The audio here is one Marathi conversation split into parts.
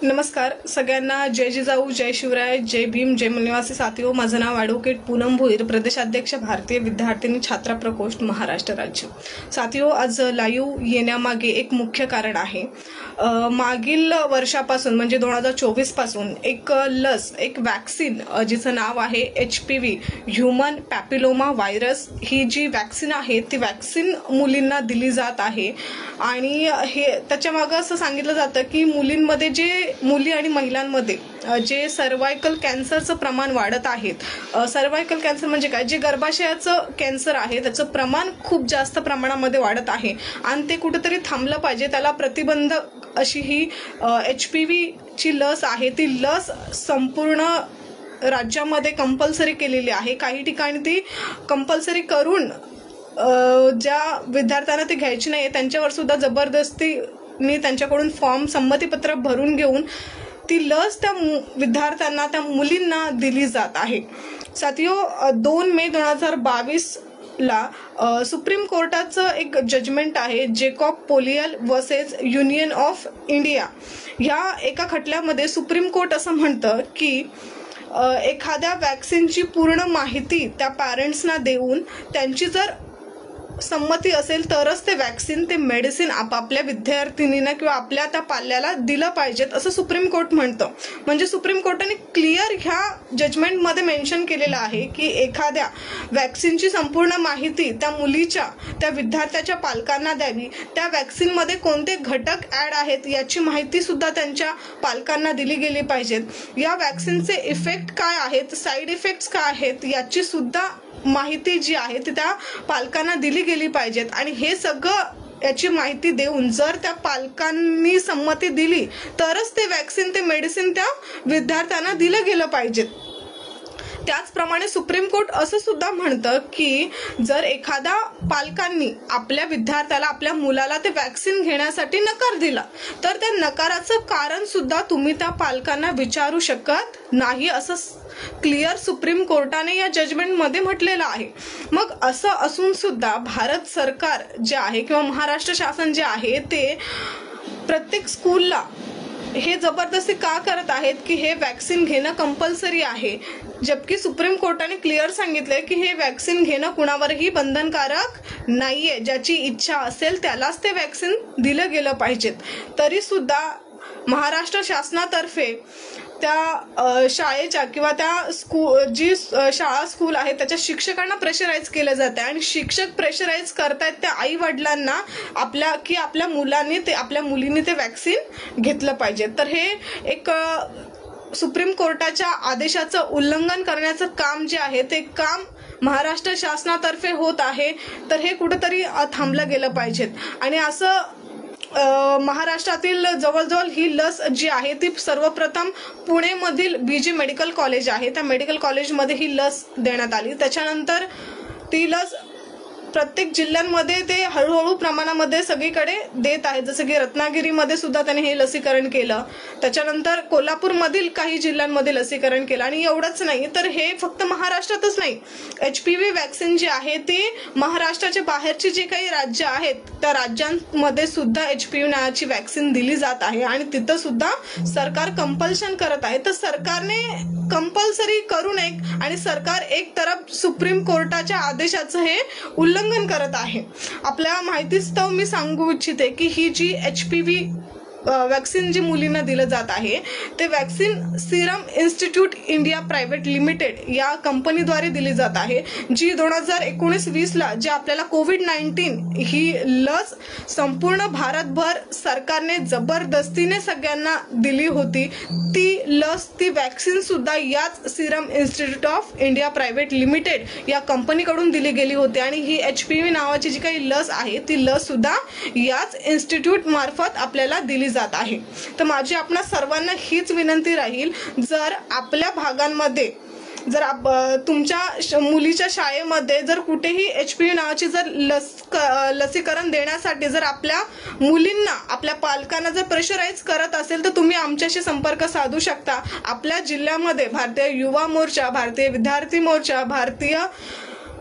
नमस्कार सगळ्यांना, जय जिजाऊ, जय शिवराय, जय भीम, जय निवासी साथियो. माझं नाव ॲडव्होकेट पूनम भोईर, प्रदेशाध्यक्ष भारतीय विद्यार्थिनी छात्रा प्रकोष्ठ महाराष्ट्र राज्य. साथियो, आज लाईव्ह येण्यामागे एक मुख्य कारण आहे. मागील वर्षापासून म्हणजे 2024 पासून एक लस, एक वॅक्सिन जिचं नाव आहे HPV ह्युमन पॅपिलोमा व्हायरस, ही जी वॅक्सिन आहे ती वॅक्सिन मुलींना दिली जात आहे. आणि हे त्याच्यामागं असं सांगितलं जातं की मुली आणि महिलांमध्ये जे सर्वायकल कॅन्सरचं प्रमाण वाढत आहेत. सर्वायकल कॅन्सर म्हणजे काय, जे गर्भाशयाचं कॅन्सर आहे त्याचं प्रमाण खूप जास्त प्रमाणामध्ये वाढत आहे आणि ते कुठेतरी थांबलं पाहिजे. त्याला प्रतिबंधक अशी ही HPV ची लस आहे. ती लस संपूर्ण राज्यामध्ये कंपल्सरी केलेली आहे. काही ठिकाणी ती कंपल्सरी करून ज्या विद्यार्थ्यांना ती घ्यायची नाही त्यांच्यावर सुद्धा जबरदस्तीने त्यांच्याकडून फॉर्म संमतीपत्र भरून घेऊन ती लस त्या विद्यार्थ्यांना, त्या मुलींना दिली जात आहे. साथियो, 2 मे 2022 सुप्रीम कोर्टाचं एक जजमेंट आहे, Jacob Puliyel versus union of India. ह्या एका खटल्यामध्ये सुप्रीम कोर्ट असं म्हणतं की एखाद्या वॅक्सिनची पूर्ण माहिती त्या पॅरेंट्सना देऊन त्यांची जर संमती असेल तरच ते वॅक्सिन, ते मेडिसिन आपापल्या विद्यार्थिनींना किंवा आपल्या त्या पाल्याला दिलं पाहिजेत, असं सुप्रीम कोर्ट म्हणतं. म्हणजे सुप्रीम कोर्टाने क्लिअर ह्या जजमेंटमध्ये मेन्शन केलेलं आहे की एखाद्या वॅक्सिनची संपूर्ण माहिती त्या मुलीच्या, त्या विद्यार्थ्याच्या पालकांना द्यावी. त्या वॅक्सिनमध्ये कोणते घटक ॲड आहेत याची माहिती सुद्धा त्यांच्या पालकांना दिली गेली पाहिजेत. या वॅक्सिनचे इफेक्ट काय आहेत, साईड इफेक्ट्स काय आहेत याची सुद्धा माहिती जी आहे ती त्या पालकांना दिली गेली पाहिजेत. आणि हे सगळं याची माहिती देऊन जर त्या पालकांनी संमती दिली तरच ते वॅक्सिन, ते मेडिसिन त्या विद्यार्थ्यांना दिलं गेलं पाहिजेत. त्याचप्रमाणे सुप्रीम कोर्ट असं सुद्धा म्हणतं की जर एखाद्या पालकांनी आपल्या विद्यार्थ्याला, आपल्या मुलाला ते वॅक्सिन घेण्यासाठी नकार दिला तर त्या नकाराचं कारण सुद्धा तुम्ही त्या पालकांना विचारू शकत नाही, असं क्लिअर सुप्रीम कोर्टाने या जजमेंटमध्ये म्हटलेलं आहे. मग असं असून सुद्धा भारत सरकार जे आहे किंवा महाराष्ट्र शासन जे आहे ते प्रत्येक स्कूलला हे जबरदस्ती का करत आहेत की हे वॅक्सिन घेणं कंपल्सरी आहे, जबकि सुप्रीम कोर्टाने क्लिअर सांगितलंय की हे वॅक्सिन घेणं कुणावरही बंधनकारक नाहीये. ज्याची इच्छा असेल त्यालाच ते वॅक्सिन दिलं गेलं पाहिजेत. तरी सुद्धा महाराष्ट्र शासनातर्फे त्या शाळेच्या किंवा त्या जी शाळा स्कूल आहे त्याच्या शिक्षकांना प्रेशराईज केलं जातं आणि शिक्षक प्रेशराईज करतायत त्या आई वडिलांना आपल्या मुलांनी ते, आपल्या मुलींनी ते वॅक्सिन घेतलं पाहिजे. तर हे एक सुप्रीम कोर्टाच्या आदेशाचं उल्लंघन करण्याचं काम जे आहे ते काम महाराष्ट्र शासनातर्फे होत आहे. तर हे कुठेतरी थांबलं गेलं पाहिजेत. आणि असं महाराष्ट्रातील जवळजवळ ही लस जी आहे ती सर्वप्रथम पुणेमधील BG मेडिकल कॉलेज आहे, त्या मेडिकल कॉलेजमध्ये ही लस देण्यात आली. त्याच्यानंतर ती लस प्रत्येक जिल्ह्यांमध्ये ते हळूहळू प्रमाणामध्ये सगळीकडे देत आहेत. जसं की रत्नागिरीमध्ये सुद्धा त्याने हे लसीकरण केलं, त्याच्यानंतर कोल्हापूरमधील काही जिल्ह्यांमध्ये लसीकरण केलं. आणि एवढंच नाही तर हे फक्त महाराष्ट्रातच नाही, HPV वॅक्सिन जी आहे ती महाराष्ट्राच्या बाहेरची जी काही राज्य आहेत त्या राज्यांमध्ये सुद्धा HPV नावाची वॅक्सिन दिली जात आहे आणि तिथं सुद्धा सरकार कंपल्शन करत आहे. तर सरकारने कंपल्सरी करू नये आणि सरकार एक तरफ सुप्रीम कोर्टाच्या आदेशाचं हे उल्लंघन करत आहे. आपल्या माहितीस्तव मी सांगू इच्छिते की ही जी HPV वॅक्सिन जी मुलींना दिलं जात आहे ते vaccine Serum institute India private limited या कंपनीद्वारे दिली जात आहे, जी 2019-20 जे आपल्याला कोविड-19 ही लस संपूर्ण भारतभर सरकारने जबरदस्तीने सगळ्यांना दिली होती. ती लस, ती वॅक्सिन सुद्धा याच Serum institute of India private limited या कंपनीकडून दिली गेली होती. आणि ही HPV नावाची जी काही लस आहे ती लस सुद्धा याच इन्स्टिट्यूट मार्फत आपल्याला दिली जात आहे. तर माझी आपणा सर्वांना हीच विनंती राहील, जर आपल्या भागांमध्ये जर तुमच्या मुलीच्या शाळेमध्ये जर कुठेही HPV नावाची जर लसीकरण देण्यासाठी जर आपल्या मुलींना, आपल्या पालकांना जर प्रेशराईज करत असेल तर तुम्ही आमच्याशी संपर्क साधू शकता. आपल्या जिल्ह्यामध्ये भारतीय युवा मोर्चा, भारतीय विद्यार्थी मोर्चा, भारतीय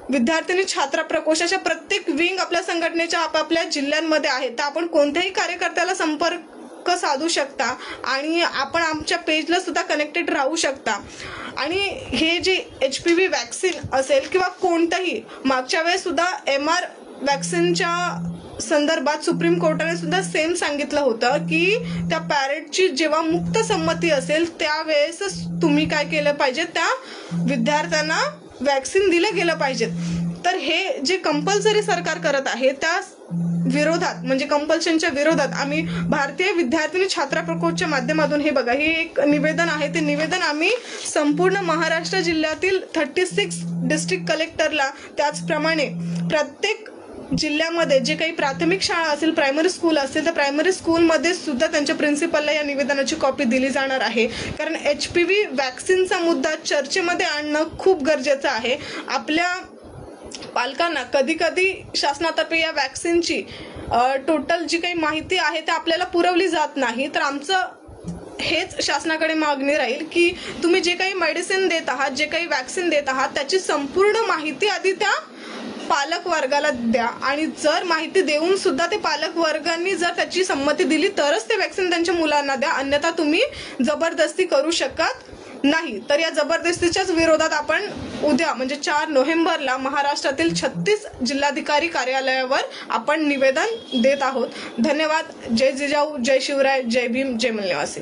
विद्यार्थिनी छात्रा प्रकोष्ठाच्या प्रत्येक विंग आपल्या संघटनेच्या आपापल्या जिल्ह्यांमध्ये आहेत. तर आपण कोणत्याही कार्यकर्त्याला संपर्क साधू शकता आणि आपण आमच्या पेजला सुद्धा कनेक्टेड राहू शकता. आणि हे जे HPV वॅक्सिन असेल किंवा कोणतंही, मागच्या वेळेस सुद्धा MR वॅक्सिनच्या संदर्भात सुप्रीम कोर्टाने सुद्धा सेम सांगितलं होतं की त्या पॅरेंटची जेव्हा मुक्त संमती असेल त्यावेळेसच तुम्ही काय केलं पाहिजे, त्या विद्यार्थ्यांना वॅक्सिन दिलं गेलं पाहिजे. तर हे जे कंपल्सरी सरकार करत आहे त्या विरोधात, म्हणजे कंपल्शनच्या विरोधात आम्ही भारतीय विद्यार्थिनी छात्रा प्रकोष्ठच्या माध्यमातून हे बघा, हे एक निवेदन आहे. ते निवेदन आम्ही संपूर्ण महाराष्ट्र जिल्ह्यातील 36 डिस्ट्रिक्ट कलेक्टरला, त्याचप्रमाणे प्रत्येक जिल्ह्यामध्ये जे काही प्राथमिक शाळा असेल, प्रायमरी स्कूल असेल, तर प्रायमरी स्कूलमध्ये सुद्धा त्यांच्या प्रिन्सिपलला या निवेदनाची कॉपी दिली जाणार आहे. कारण HPV वॅक्सिनचा मुद्दा चर्चेमध्ये आणणं खूप गरजेचं आहे. आपल्या पालकांना कधी कधी शासनातर्फे या वॅक्सिनची टोटल जी काही माहिती आहे ते आपल्याला पुरवली जात नाही. तर आमचं हेच शासनाकडे मागणी राहील की तुम्ही जे काही मेडिसिन देत आहात, जे काही वॅक्सिन देत आहात, त्याची संपूर्ण माहिती आधी त्या पालक वर्गाला द्या. आणि जर माहिती देऊन सुद्धा ते पालक वर्गांनी जर त्याची संमती दिली तरच ते वॅक्सिन त्यांच्या मुलांना द्या, अन्यथा तुम्ही जबरदस्ती करू शकत नाही. तर या जबरदस्तीच्याच विरोधात आपण उद्या म्हणजे 4 नोव्हेंबरला महाराष्ट्रातील 36 जिल्हाधिकारी कार्यालयावर आपण निवेदन देत आहोत. धन्यवाद. जय जिजाऊ, जय शिवराय, जय भीम, जय मल्यवासी.